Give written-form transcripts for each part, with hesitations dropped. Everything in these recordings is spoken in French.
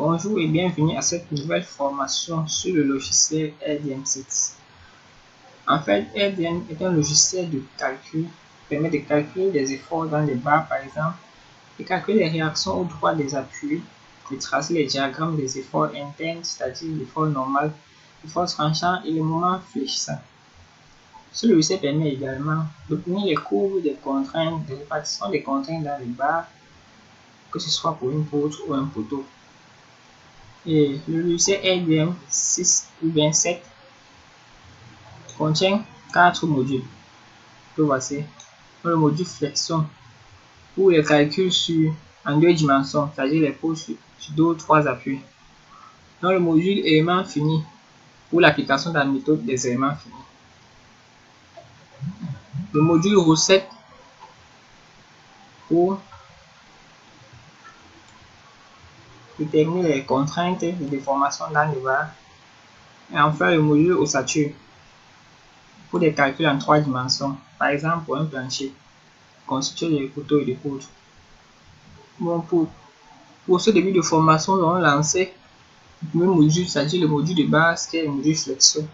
Bonjour et bienvenue à cette nouvelle formation sur le logiciel RDM7. En fait, RDM est un logiciel de calcul qui permet de calculer des efforts dans les barres par exemple, de calculer les réactions au droit des appuis, de tracer les diagrammes des efforts internes, c'est-à-dire l'effort normal, l'effort tranchant et le moment fléchissant. Ce logiciel permet également d'obtenir les courbes des contraintes, de répartition des contraintes dans les barres, que ce soit pour une poutre ou un poteau. Et le logiciel RDM 6 ou bien 7 contient 4 modules. Que voici. Le module flexion pour les calculs en 2 dimensions, c'est-à-dire les poses sur 2 ou 3 appuis. Dans le module éléments finis pour l'application de la méthode des éléments finis. Le module recette pour déterminer les contraintes de déformation dans les barres. Et enfin le module ossature pour des calculs en 3 dimensions, par exemple pour un plancher constitué de poteaux et de poutres. Bon, pour ce début de formation, nous allons lancer le premier module, c'est-à-dire le module de base qui est le module flexion.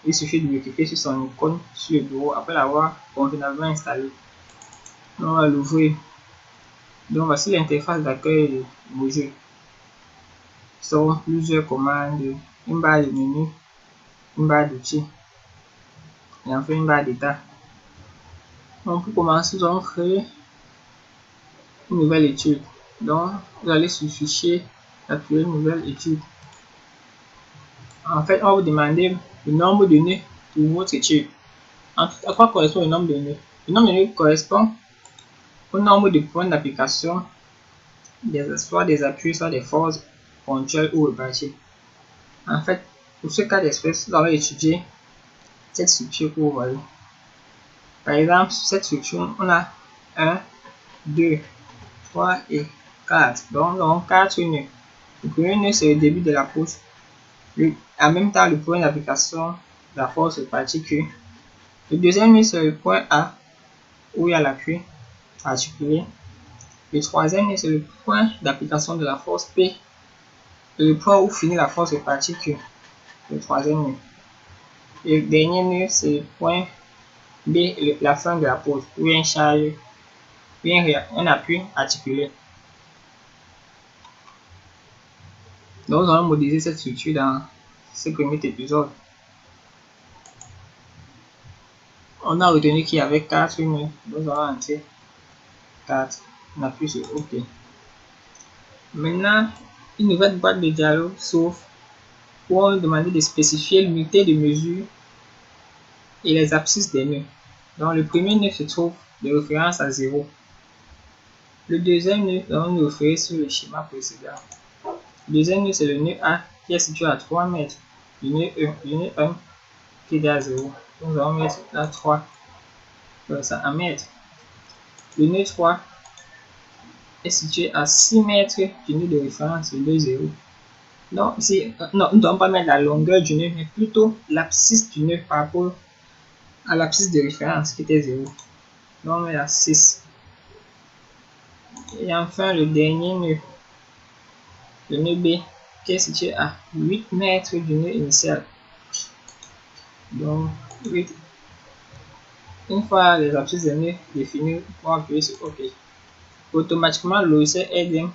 Il suffit de cliquer sur son icône sur le bureau après l'avoir convenablement installé. On va l'ouvrir. Donc voici l'interface d'accueil du module. Ce sont plusieurs commandes, une barre de menu, une barre d'outils et enfin une barre d'état. Donc pour commencer, nous allons créer une nouvelle étude. Donc vous allez sur fichier, créer une nouvelle étude. En fait, on va vous demander le nombre de nœuds pour votre étude. À quoi correspond le nombre de nœuds? Le nombre de nœuds correspond au nombre de points d'application, soit des appuis, soit des forces ponctuelles ou réparties. En fait, pour ce cas d'espèce, nous allons étudier cette structure que vous voyez. Par exemple, sur cette structure, on a 1, 2, 3 et 4. Donc, nous avons 4 nœuds. Le premier nœud, c'est le début de la poutre. En même temps, le point d'application de la force répartie Q. Le deuxième nœud, c'est le point A, où il y a l'appui articulé. Le troisième nœud, c'est le point d'application de la force P. Et le point où finit la force répartie Q. Le troisième nœud. Et le dernier nœud, c'est le point B, la fin de la poutre, où il y a une charge, où il y a un appui articulé. Donc, nous allons modéliser cette structure dans ce premier épisode. On a retenu qu'il y avait 4 nœuds. Nous allons entrer 4. On appuie sur OK. Maintenant, une nouvelle boîte de dialogue s'ouvre pour nous demander de spécifier l'unité de mesure et les abscisses des nœuds. Donc, le premier nœud se trouve de référence à 0. Le deuxième nœud, nous allons nous référer sur le schéma précédent. Le deuxième nœud, c'est le nœud A qui est situé à 3 mètres. Le nœud 1 qui est à 0. Nous allons mettre là 3. Ça en mètres. Le nœud 3 est situé à 6 mètres du nœud de référence, le nœud 0. Donc ici, non, nous ne devons pas mettre la longueur du nœud, mais plutôt l'abscisse du nœud par rapport à l'abscisse de référence qui était 0. Donc on met à 6. Et enfin le dernier nœud, le nœud B, qui est situé à 8 mètres du nœud initial. Donc 8. Une fois les abscisses des nœuds définies, on va appuyer sur OK. Automatiquement, le logiciel RDM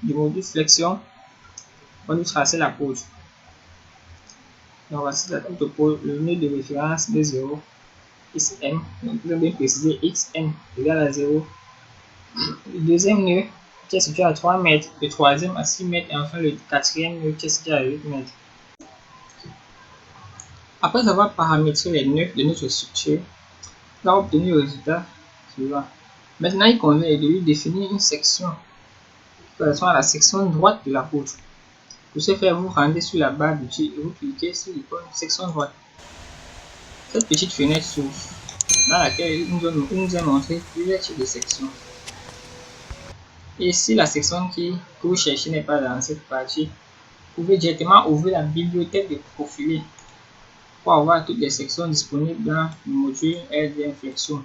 du module flexion va nous tracer la poutre. Donc voici la poutre, le nœud de référence de 0, XM, donc nous avons bien précisé XM égale à 0. Le deuxième nœud qui est situé à 3 mètres, le troisième à 6 mètres et enfin le quatrième nœud qui est situé à 8 mètres. Après avoir paramétré les nœuds de notre structure, nous avons obtenu le résultat suivant. Maintenant, il convient de lui définir une section qui correspond à la section droite de la poutre. Pour ce faire, vous rendez sur la barre d'outils et vous cliquez sur l'icône section droite. Cette petite fenêtre s'ouvre, dans laquelle il nous a montré plusieurs types de sections. Et si la section que vous cherchez n'est pas dans cette partie, vous pouvez directement ouvrir la bibliothèque de profilés pour avoir toutes les sections disponibles dans le module RDM Flexion.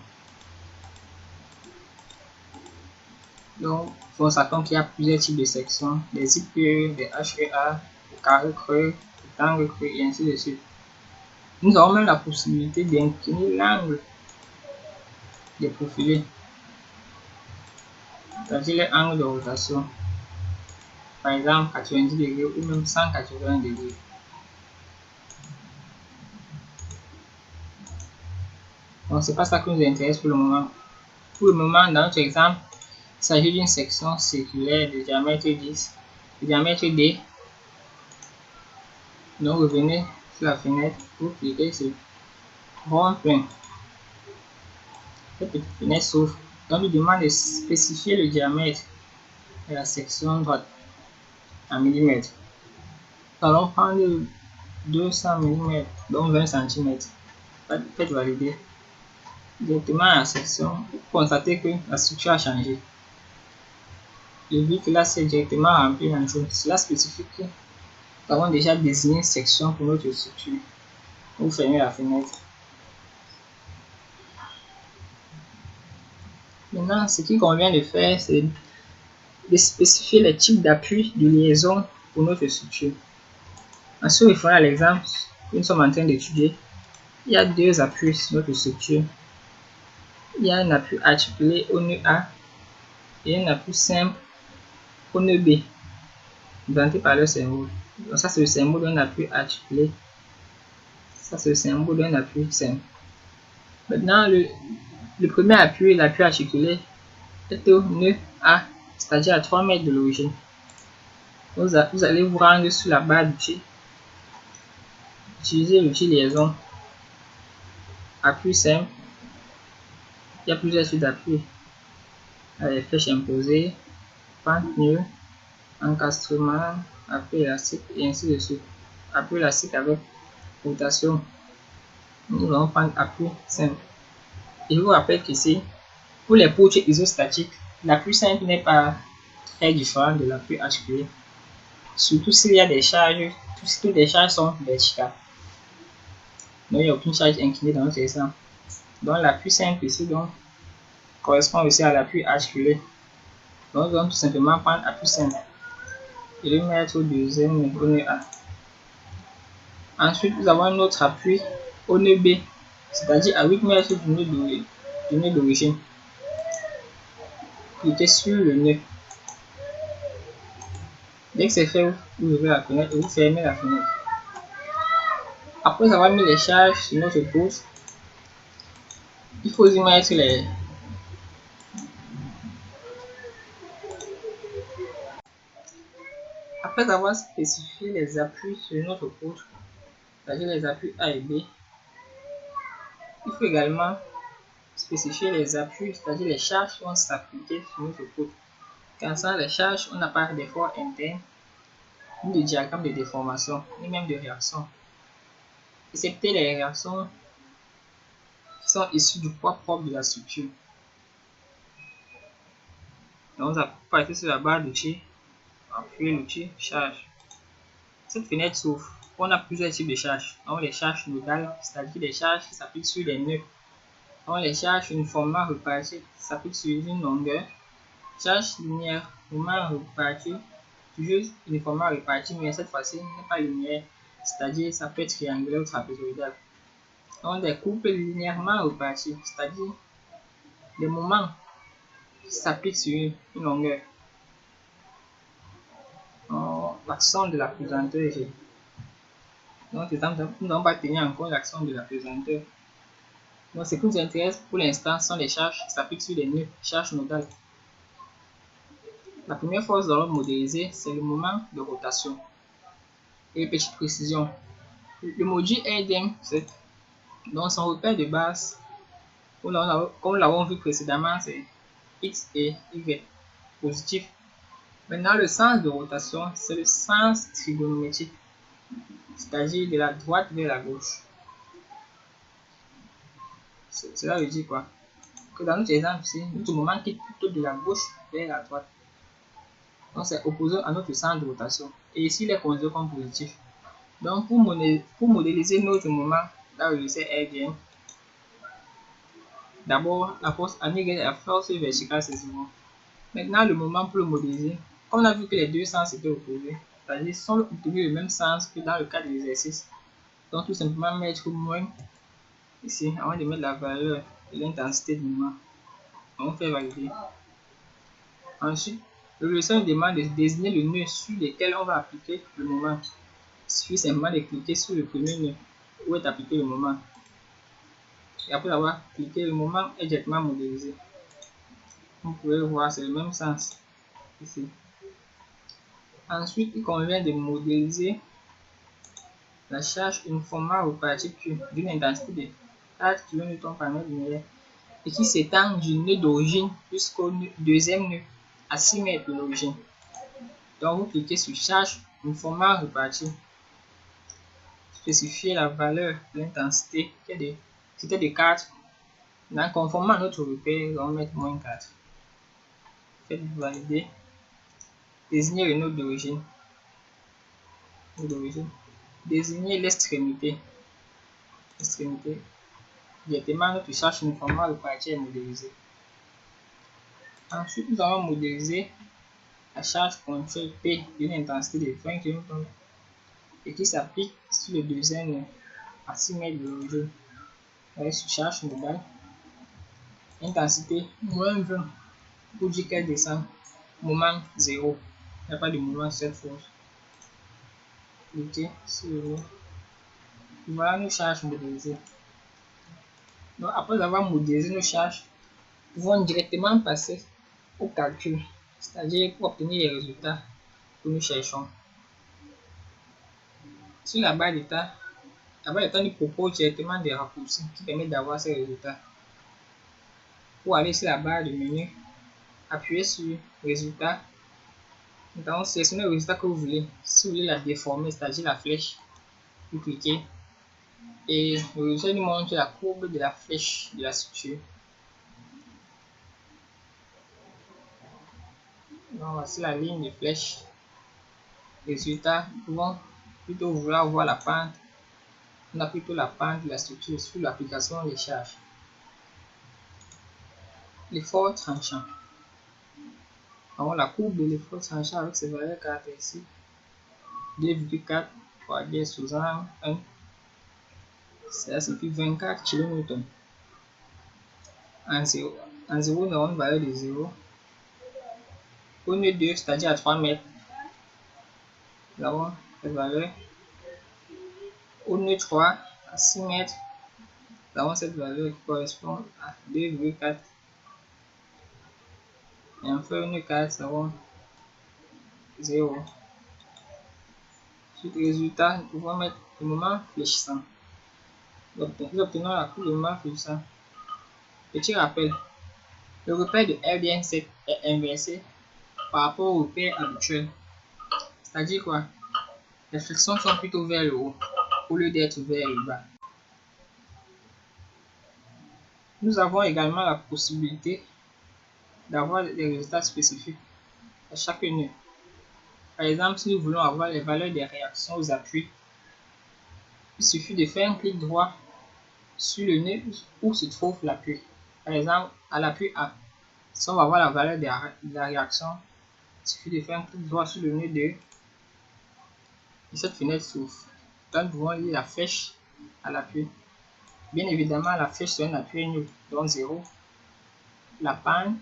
Donc, constatons qu'il y a plusieurs types de sections, des IPE, des HEA, des carrés creux, des angles creux, et ainsi de suite. Nous avons même la possibilité d'incliner l'angle des profilés, c'est-à-dire les angles de rotation, par exemple 90 degrés ou même 180 degrés. Donc, c'est pas ça qui nous intéresse pour le moment. Pour le moment, dans notre exemple, il s'agit d'une section circulaire de diamètre 10, de diamètre D. Donc, revenez sur la fenêtre pour cliquer sur rond-point. Cette petite fenêtre s'ouvre. Donc, il demande de spécifier le diamètre de la section droite en millimètres. Nous allons prendre 200 mm, donc 20 cm. Faites valider. Directement à la section, vous constatez que la structure a changé. Le vide là, c'est directement rempli dans jaune. Cela spécifie que nous avons déjà désigné une section pour notre structure. Vous fermez la fenêtre. Maintenant, ce qu'il convient de faire, c'est de spécifier les types d'appui de liaison pour notre structure. Ensuite, il faudra l'exemple que nous sommes en train d'étudier. Il y a deux appuis sur notre structure. Il y a un appui articulé au nœud A et un appui simple au nœud B, représenté par le symbole. Donc ça, c'est le symbole d'un appui articulé. Ça, c'est le symbole d'un appui simple. Maintenant, le premier appui, l'appui articulé, est au nœud A, c'est-à-dire à 3 mètres de l'origine. Vous allez vous rendre sur la barre d'outils. Utilisez l'outil liaison. Appui simple. Il y a plusieurs types d'appui. Les flèches imposées, pente nœud, encastrement, appui élastique et ainsi de suite. Appui élastique avec rotation. Nous allons prendre appui simple. Et je vous rappelle qu'ici, pour les poutres isostatiques, l'appui simple n'est pas très différent de l'appui articulé. Surtout s'il y a des charges, toutes les charges sont verticales. Donc il n'y a aucune charge inclinée dans notre exemple. Donc l'appui simple ici donc, correspond aussi à l'appui articulé. Donc nous allons tout simplement prendre appui simple et le mettre au deuxième au nœud A. Ensuite, nous avons un autre appui au nœud B, c'est-à-dire à 8 mètres du nœud d'origine. Cliquez sur le nœud. Dès que c'est fait, vous ouvrez la fenêtre et vous fermez la fenêtre. Après avoir mis les charges sur notre pouce, il faut y mettre les Après avoir spécifié les appuis sur notre poutre, c'est-à-dire les appuis A et B, il faut également spécifier les appuis, c'est-à-dire les charges qui vont s'appliquer sur notre poutre. Car sans les charges, on n'a pas d'effort interne, ni de diagramme de déformation, ni même de réaction. Excepté les réactions qui sont issues du poids propre de la structure. Donc, on va partir sur la barre d'outils, appuyer l'outil charge. Cette fenêtre s'ouvre. On a plusieurs types de charges. Donc, les charges nodales, c'est-à-dire les charges qui s'appliquent sur les nœuds. Donc, les charges uniformément reparties s'appliquent sur une longueur. Charge linéairement repartie, toujours uniformément repartie, mais cette fois-ci n'est pas linéaire, c'est-à-dire ça peut être triangulaire ou trapézoïdal. Donc, des couples linéairement repartis, c'est-à-dire des moments qui s'appliquent sur une longueur. L'action de la pesanteur G. Donc, nous n'avons pas tenu en compte l'action de la pesanteur. Donc, ce qui nous intéresse pour l'instant sont les charges qui s'appliquent sur les nœuds, charges nodales. La première force de l'ordre modélisé, c'est le moment de rotation. Et petite précision, le module RDM, dans son repère de base, comme nous l'avons vu précédemment, c'est X et Y, positif. Maintenant, le sens de rotation, c'est le sens trigonométrique, c'est-à-dire de la droite vers la gauche. Cela veut dire quoi? Que dans notre exemple ici, notre moment quitte plutôt de la gauche vers la droite. Donc c'est opposé à notre sens de rotation. Et ici, il est considéré comme positif. Donc pour modéliser notre moment, là où c'est RDM, d'abord la force annuelle et la force verticale, c'est 0. Maintenant, le moment pour le modéliser. Comme on a vu que les deux sens étaient opposés, c'est-à-dire sont obtenus le même sens que dans le cas de l'exercice. Donc, tout simplement mettre moins ici, avant de mettre la valeur de l'intensité du moment. On fait valider. Ensuite, le leçon demande de désigner le nœud sur lequel on va appliquer le moment. Il suffit simplement de cliquer sur le premier nœud où est appliqué le moment. Et après avoir cliqué, le moment est directement modélisé. Vous pouvez le voir, c'est le même sens ici. Ensuite, il convient de modéliser la charge uniformément répartie d'une intensité de 4 kN par mètre linéaire et qui s'étend du nœud d'origine jusqu'au deuxième nœud à 6 mètres de l'origine. Donc, vous cliquez sur charge uniformément répartie. Spécifier la valeur de l'intensité c'était de 4. Donc, conformément à notre repère, on va mettre moins 4. Faites valider. Désigner le nœud d'origine. Désigner l'extrémité. Directement, notre charge uniformément répartie est modélisée. Ensuite, nous allons modéliser la charge ponctuelle P d'une intensité de 20 kN et qui s'applique sur le deuxième nœud à 6 mètres de l'origine. Avec sur charge globale, intensité moins 20 pour dire qu'elle descend, moment 0. Il n'y a pas de moment cette fois. Cliquez sur le nœud. Voilà nos charges modélisées. Donc, après avoir modélisé nos charges, nous pouvons directement passer au calcul, c'est-à-dire pour obtenir les résultats que nous cherchons. Sur la barre d'état, nous propose directement des raccourcis qui permettent d'avoir ces résultats. Pour aller sur la barre de menu, appuyez sur résultat. Donc, sélectionnez le résultat que vous voulez. Si vous voulez la déformer, c'est-à-dire la flèche, vous cliquez et le résultat nous montre la courbe de la flèche de la structure. Donc, voici la ligne de flèche. Résultat, nous pouvons plutôt vouloir voir la pente. On a plutôt la pente de la structure sur l'application des charges. L'effort tranchant. Alors, la courbe de l'effort tranchant avec ses valeurs caractéristiques 2,4 fois 10 sous 1, ça signifie 24 kN. En 0, nous avons une valeur de 0. Au nœud 2, c'est-à-dire à 3 mètres, nous avons cette valeur. Au nœud 3, à 6 mètres, nous avons cette valeur qui correspond à 2,4. Et enfin, au nœud 4, nous avons 0. Suite résultat, nous pouvons mettre le moment fléchissant. Nous obtenons la courbe de moment fléchissant. Petit rappel, le repère de RDN7 est inversé par rapport au repère habituel. C'est-à-dire quoi? Les flexions sont plutôt vers le haut au lieu d'être vers le bas. Nous avons également la possibilité d'avoir des résultats spécifiques à chaque nœud. Par exemple, si nous voulons avoir les valeurs des réactions aux appuis, il suffit de faire un clic droit sur le nœud où se trouve l'appui. Par exemple, à l'appui A, si on va avoir la valeur de la réaction, il suffit de faire un clic droit sur le nœud 2 et cette fenêtre s'ouvre. Donc, nous pouvons lire la flèche à l'appui. Bien évidemment, la flèche sur un appui nul, donc 0. La pente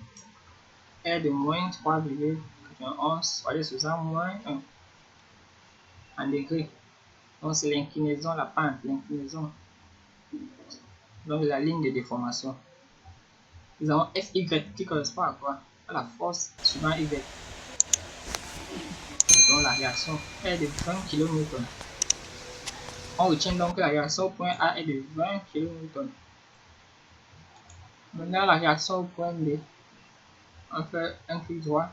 est de moins 3,91, soit sur 100 moins 1 en degrés. Donc, c'est l'inclinaison, la pente, l'inclinaison. Donc, la ligne de déformation. Nous avons Fy qui correspond à quoi? À la force suivant Y. Donc, la réaction est de 20 kN. On retient donc que la réaction au point A est de 20 kN. Maintenant, la réaction au point B. On fait un clic droit.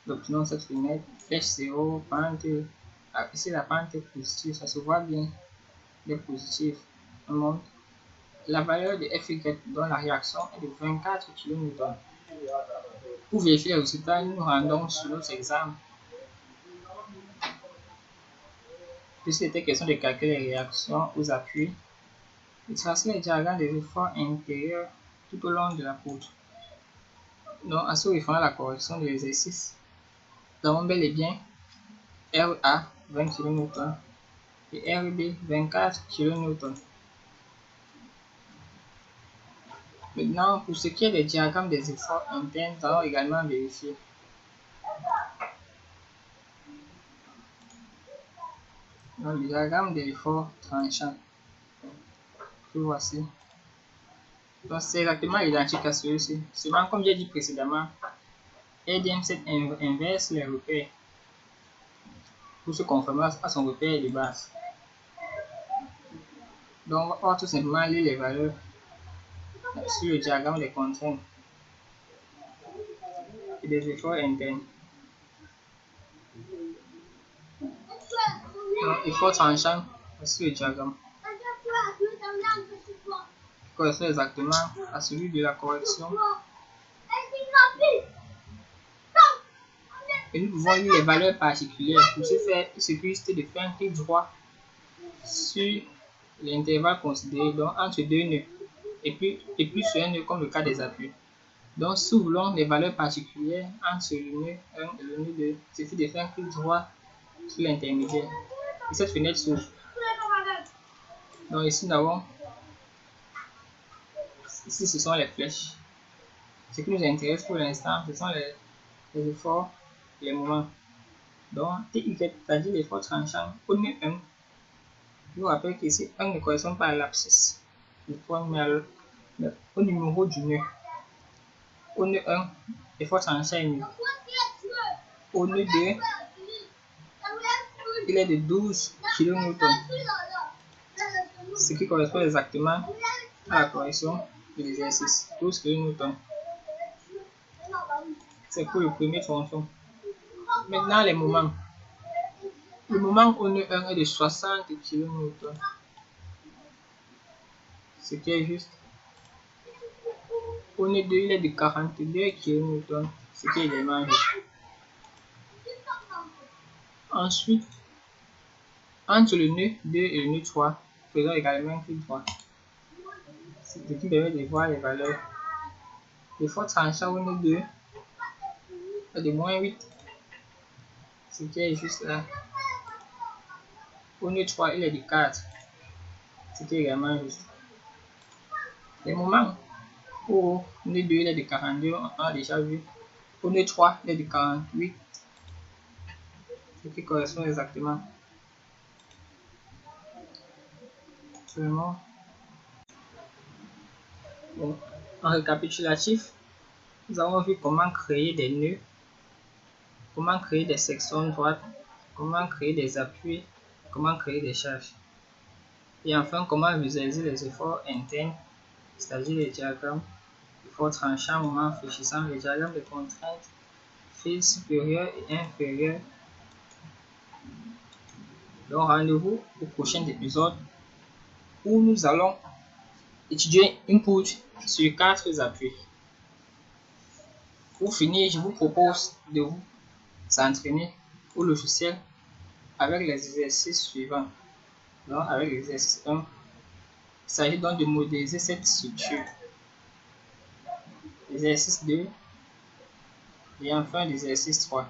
Nous obtenons cette fenêtre. Flèche 0, pente. Ici, la pente est positive. Ça se voit bien. Elle est positive. On monte. La valeur de Fy, dont la réaction est de 24 kN. Pour vérifier les résultats, nous nous rendons sur notre exemple. Puisqu'il était question de calculer les réactions aux appuis, et tracer les diagrammes des efforts intérieurs tout au long de la poutre. Donc, en vérifiant la correction de l'exercice, nous avons bel et bien RA 20 kN et RB 24 kN. Maintenant, pour ce qui est des diagrammes des efforts internes, nous allons également vérifier. Donc, le diagramme des efforts tranchants, que voici. Donc, c'est exactement identique à celui-ci. Seulement, comme j'ai dit précédemment, RDM7 inverse les repères pour se conformer à son repère de base. Donc, on va pouvoir tout simplement lire les valeurs sur le diagramme des contraintes et des efforts internes. Donc, effort tranchant sur le diagramme qui correspond exactement à celui de la correction. Et nous pouvons lire les valeurs particulières. Pour ce faire, il suffit juste de faire un clic droit sur l'intervalle considéré, donc entre deux nœuds, et puis sur un nœud comme le cas des appuis. Donc, si nous voulons des valeurs particulières entre le nœud 1 et le nœud 2, il suffit de faire un clic droit sur l'intermédiaire. Et cette fenêtre s'ouvre. Donc, ici, nous avons. Ici, ce sont les flèches. Ce qui nous intéresse pour l'instant, ce sont les efforts et les moments. Donc, TY, c'est-à-dire l'effort tranchant au nœud 1. Je vous rappelle qu'ici, 1 ne correspond pas à l'abscisse. Il faut mettre au numéro du nœud. Au nœud 1, l'effort tranchant est nul. Au nœud 2, il est de 12 kN. Ce qui correspond exactement à la correction de l'exercice. 12 kN. C'est pour le premier tronçon. Maintenant, les moments. Le moment au nœud 1 est de 60 kN. Ce qui est juste. Au nœud 2, il est de 42 kN. Ce qui est également juste. Ensuite, entre le nœud 2 et le nœud 3, faisons également un clic droit. Ce qui permet de voir les valeurs. L'effort tranchant au nœud 2 est de moins 8. Ce qui est juste là. Au nœud 3, il est de 4. Ce qui est également juste. Les moments. Au nœud 2, il est de 42, on a déjà vu. Au nœud 3, il est de 48. Ce qui correspond exactement. Seulement. Bon. En récapitulatif, nous avons vu comment créer des nœuds, comment créer des sections droites, comment créer des appuis, comment créer des charges. Et enfin, comment visualiser les efforts internes, c'est-à-dire les diagrammes, efforts tranchants, moments fléchissants, les diagrammes de contraintes, fil supérieur et inférieur. Donc, rendez-vous au prochain épisode où nous allons étudier input sur 4 appuis. Pour finir, je vous propose de vous entraîner au logiciel avec les exercices suivants. Donc, avec l'exercice 1, il s'agit donc de modéliser cette structure. L'exercice 2 et enfin l'exercice 3.